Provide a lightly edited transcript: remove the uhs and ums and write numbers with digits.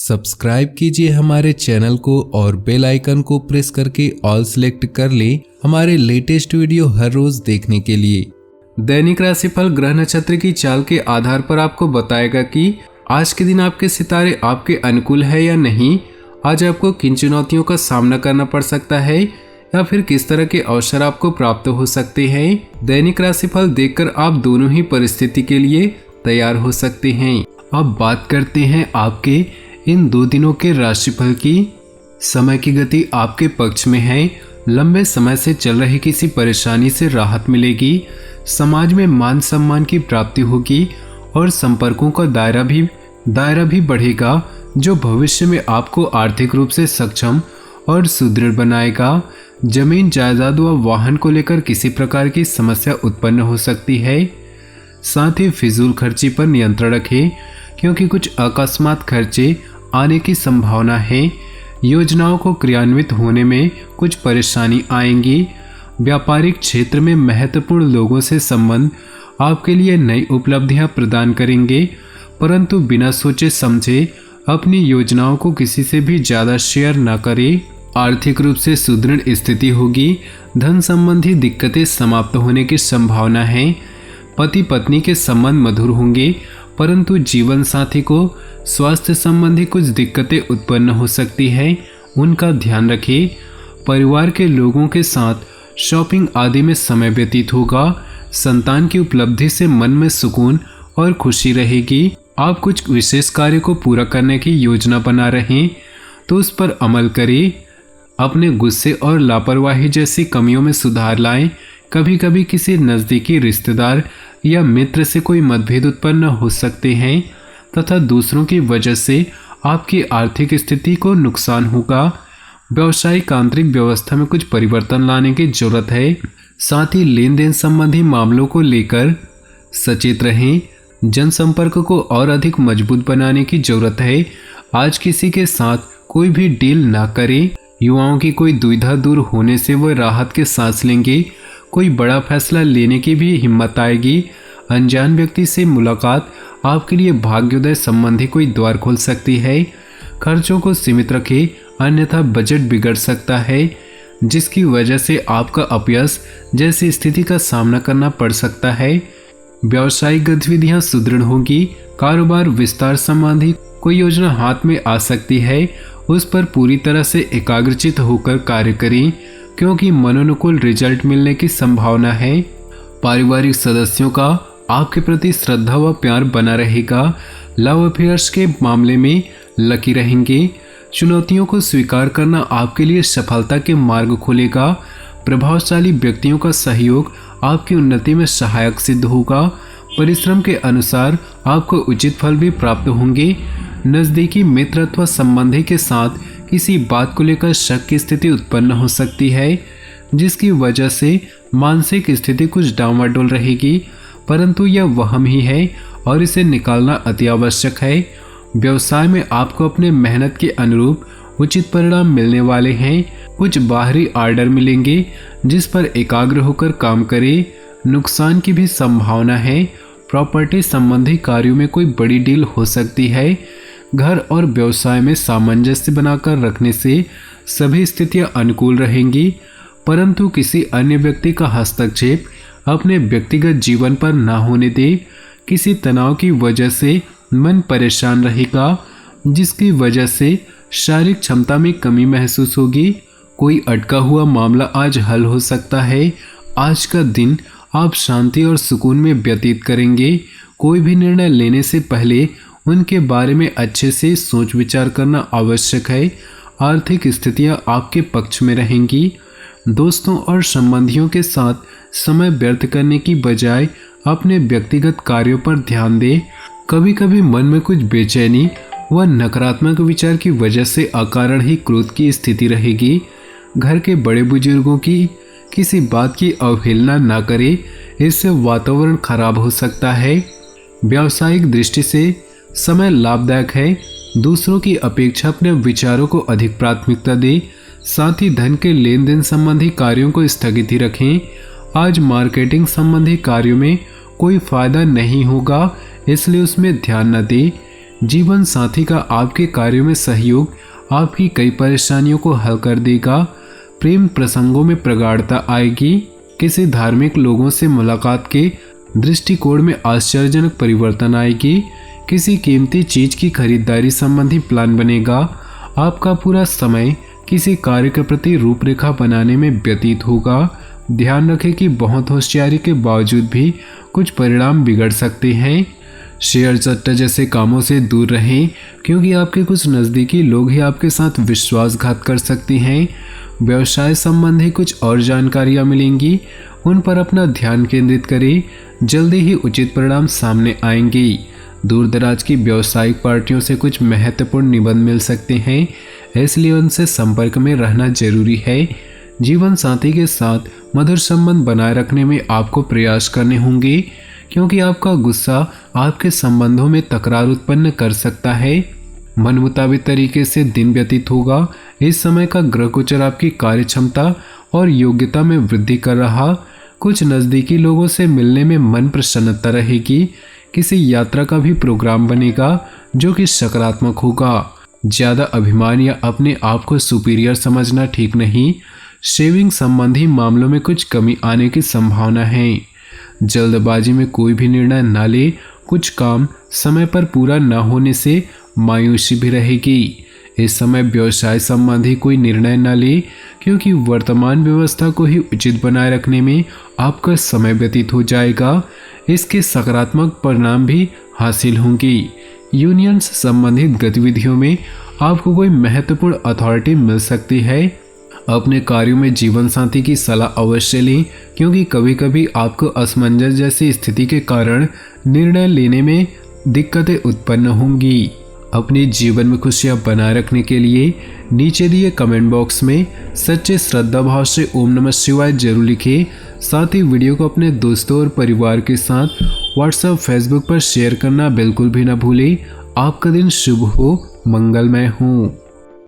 Subscribe कीजिए हमारे channel को और बेल आइकन को प्रेस करके ऑल सिलेक्ट कर ले हमारे लेटेस्ट वीडियो हर रोज देखने के लिए। दैनिक राशिफल ग्रह नक्षत्र की चाल के आधार पर आपको बताएगा कि आज के दिन आपके सितारे आपके अनुकूल है या नहीं, आज आपको किन चुनौतियों का सामना करना पड़ सकता है या फिर किस तरह के अवसर आपको प्राप्त हो सकते हैं। दैनिक राशिफल देखकर आप दोनों ही परिस्थिति के लिए तैयार हो सकते हैं। अब बात करते हैं आपके इन 2 दिनों के राशिफल की। समय की गति आपके पक्ष में है। लंबे समय से चल रही किसी परेशानी से राहत मिलेगी। समाज में मान सम्मान की प्राप्ति होगी और संपर्कों का दायरा भी बढ़ेगा, जो भविष्य में आपको आर्थिक रूप से सक्षम और सुदृढ़ बनाएगा। जमीन जायदाद व वाहन को लेकर किसी प्रकार की समस्या उत्पन्न हो सकती है। साथ ही फिजूल खर्ची पर नियंत्रण रखें, क्योंकि कुछ अकस्मात खर्चे आने की संभावना है। योजनाओं को क्रियान्वित होने में कुछ परेशानी आएंगी। व्यापारिक क्षेत्र में महत्वपूर्ण लोगों से संबंध आपके लिए नई उपलब्धियां प्रदान करेंगे, परंतु बिना सोचे समझे अपनी योजनाओं को किसी से भी ज़्यादा शेयर न करें। आर्थिक रूप से सुदृढ़ स्थिति होगी। धन संबंधी दिक्कतें समाप्त होने की संभावना है। पति पत्नी के संबंध मधुर होंगे, परंतु जीवन साथी को स्वास्थ्य संबंधी कुछ दिक्कतें उत्पन्न हो सकती है, उनका ध्यान रखें। परिवार के लोगों के साथ शॉपिंग आदि में समय व्यतीत होगा। संतान की उपलब्धि से मन में सुकून और खुशी रहेगी। आप कुछ विशेष कार्य को पूरा करने की योजना बना रहे हैं तो उस पर अमल करें। अपने गुस्से और लापरवाही जैसी कमियों में सुधार लाएं। कभी कभी किसी नज़दीकी रिश्तेदार या मित्र से कोई मतभेद उत्पन्न हो सकते हैं तथा दूसरों की वजह से आपकी आर्थिक स्थिति को नुकसान होगा। व्यावसायिक आंतरिक व्यवस्था में कुछ परिवर्तन लाने की जरूरत है। साथ ही लेन देन संबंधी मामलों को लेकर सचेत रहें। जनसंपर्क को और अधिक मजबूत बनाने की जरूरत है। आज किसी के साथ कोई भी डील ना करें। युवाओं की कोई दुविधा दूर होने से वह राहत के सांस लेंगे। कोई बड़ा फैसला लेने की भी हिम्मत आएगी। अनजान व्यक्ति से मुलाकात आपके लिए भाग्योदय संबंधी कोई द्वार खोल सकती है। खर्चों को सीमित रखें, अन्यथा बजट बिगड़ सकता है, जिसकी वजह से आपका अपयश जैसी स्थिति का सामना करना पड़ सकता है। व्यावसायिक गतिविधियां सुदृढ़ होगी। कारोबार विस्तार संबंधी कोई योजना हाथ में आ सकती है, उस पर पूरी तरह से एकाग्रचित होकर कार्य करें, क्योंकि मनोनुकूल रिजल्ट मिलने की संभावना है। पारिवारिक सदस्यों का आपके प्रति श्रद्धा व प्यार बना रहेगा। लव अफेयर्स के मामले में लकी रहेंगे। चुनौतियों को स्वीकार करना आपके लिए सफलता के मार्ग खोलेगा। प्रभावशाली व्यक्तियों का सहयोग आपकी उन्नति में सहायक सिद्ध होगा। परिश्रम के अनुसार आपको उचित फल भी प्राप्त होंगे। नज़दीकी मित्र अथवा संबंधी के साथ किसी बात को लेकर शक की स्थिति उत्पन्न हो सकती है, जिसकी वजह से मानसिक स्थिति कुछ डामाडोल रहेगी, परंतु यह वहम ही है और इसे निकालना अति आवश्यक है। व्यवसाय में आपको अपने मेहनत के अनुरूप उचित परिणाम मिलने वाले हैं। कुछ बाहरी ऑर्डर मिलेंगे, जिस पर एकाग्र होकर काम करें। नुकसान की भी संभावना है। प्रॉपर्टी संबंधी कार्यों में कोई बड़ी डील हो सकती है। घर और व्यवसाय में सामंजस्य बनाकर रखने से सभी स्थितियां अनुकूल रहेंगी, परंतु किसी अन्य व्यक्ति का हस्तक्षेप अपने व्यक्तिगत जीवन पर ना होने दे। किसी तनाव की वजह से मन परेशान रहेगा, जिसकी वजह से शारीरिक क्षमता में कमी महसूस होगी। कोई अटका हुआ मामला आज हल हो सकता है। आज का दिन आप शांति और सुकून में व्यतीत करेंगे। कोई भी निर्णय लेने से पहले उनके बारे में अच्छे से सोच विचार करना आवश्यक है। आर्थिक स्थितियां आपके पक्ष में रहेंगी। दोस्तों और संबंधियों के साथ समय व्यर्थ करने की बजाय अपने व्यक्तिगत कार्यों पर ध्यान दें। कभी कभी मन में कुछ बेचैनी व नकारात्मक विचार की वजह से अकारण ही क्रोध की स्थिति रहेगी। घर के बड़े बुजुर्गों की किसी बात की अवहेलना न करें, इससे वातावरण खराब हो सकता है। व्यावसायिक दृष्टि से समय लाभदायक है। दूसरों की अपेक्षा अपने विचारों को अधिक प्राथमिकता दें। साथ ही धन के लेन देन संबंधी कार्यों को स्थगित ही रखें। आज मार्केटिंग संबंधी कार्यों में कोई फायदा नहीं होगा, इसलिए उसमें ध्यान न दें। जीवन साथी का आपके कार्यों में सहयोग आपकी कई परेशानियों को हल कर देगा। प्रेम प्रसंगों में प्रगाढ़ता आएगी। किसी धार्मिक लोगों से मुलाकात के दृष्टिकोण में आश्चर्यजनक परिवर्तन आएगी। किसी कीमती चीज की खरीदारी संबंधी प्लान बनेगा। आपका पूरा समय किसी कार्य के प्रति रूपरेखा बनाने में व्यतीत होगा। ध्यान रखें कि बहुत होशियारी के बावजूद भी कुछ परिणाम बिगड़ सकते हैं। शेयर सट्टा जैसे कामों से दूर रहें, क्योंकि आपके कुछ नज़दीकी लोग ही आपके साथ विश्वासघात कर सकते हैं। व्यवसाय संबंधी कुछ और जानकारियां मिलेंगी, उन पर अपना ध्यान केंद्रित करें। जल्दी ही उचित परिणाम सामने आएंगे। दूर दराज की व्यावसायिक पार्टियों से कुछ महत्वपूर्ण निबंध मिल सकते हैं, इसलिए उनसे संपर्क में रहना जरूरी है। जीवन साथी के साथ मधुर संबंध बनाए रखने में आपको प्रयास करने होंगे, क्योंकि आपका गुस्सा आपके संबंधों में तकरार उत्पन्न कर सकता है। मन मुताबिक तरीके से दिन व्यतीत होगा। इस समय का ग्रह गोचर आपकी कार्य क्षमता और योग्यता में वृद्धि कर रहा। कुछ नज़दीकी लोगों से मिलने में मन प्रसन्नता रहेगी। किसी यात्रा का भी प्रोग्राम बनेगा जो कि सकारात्मक होगा। ज़्यादा अभिमान या अपने आप को सुपीरियर समझना ठीक नहीं। सेविंग संबंधी मामलों में कुछ कमी आने की संभावना है। जल्दबाजी में कोई भी निर्णय न ले। कुछ काम समय पर पूरा न होने से मायूसी भी रहेगी। इस समय व्यवसाय संबंधी कोई निर्णय न ले, क्योंकि वर्तमान व्यवस्था को ही उचित बनाए रखने में आपका समय व्यतीत हो जाएगा। इसके सकारात्मक परिणाम भी हासिल होंगे। यूनियंस संबंधित गतिविधियों में आपको कोई महत्वपूर्ण अथॉरिटी मिल सकती है। अपने कार्यों में जीवन साथी की सलाह अवश्य लें, क्योंकि कभी कभी आपको असमंजस जैसी स्थिति के कारण निर्णय लेने में दिक्कतें उत्पन्न होंगी। अपने जीवन में खुशियां बनाए रखने के लिए नीचे दिए कमेंट बॉक्स में सच्चे श्रद्धा भाव से ओम नमः शिवाय जरूर लिखें। साथ ही वीडियो को अपने दोस्तों और परिवार के साथ व्हाट्सएप फेसबुक पर शेयर करना बिल्कुल भी ना भूलें। आपका दिन शुभ हो, मंगलमय हो।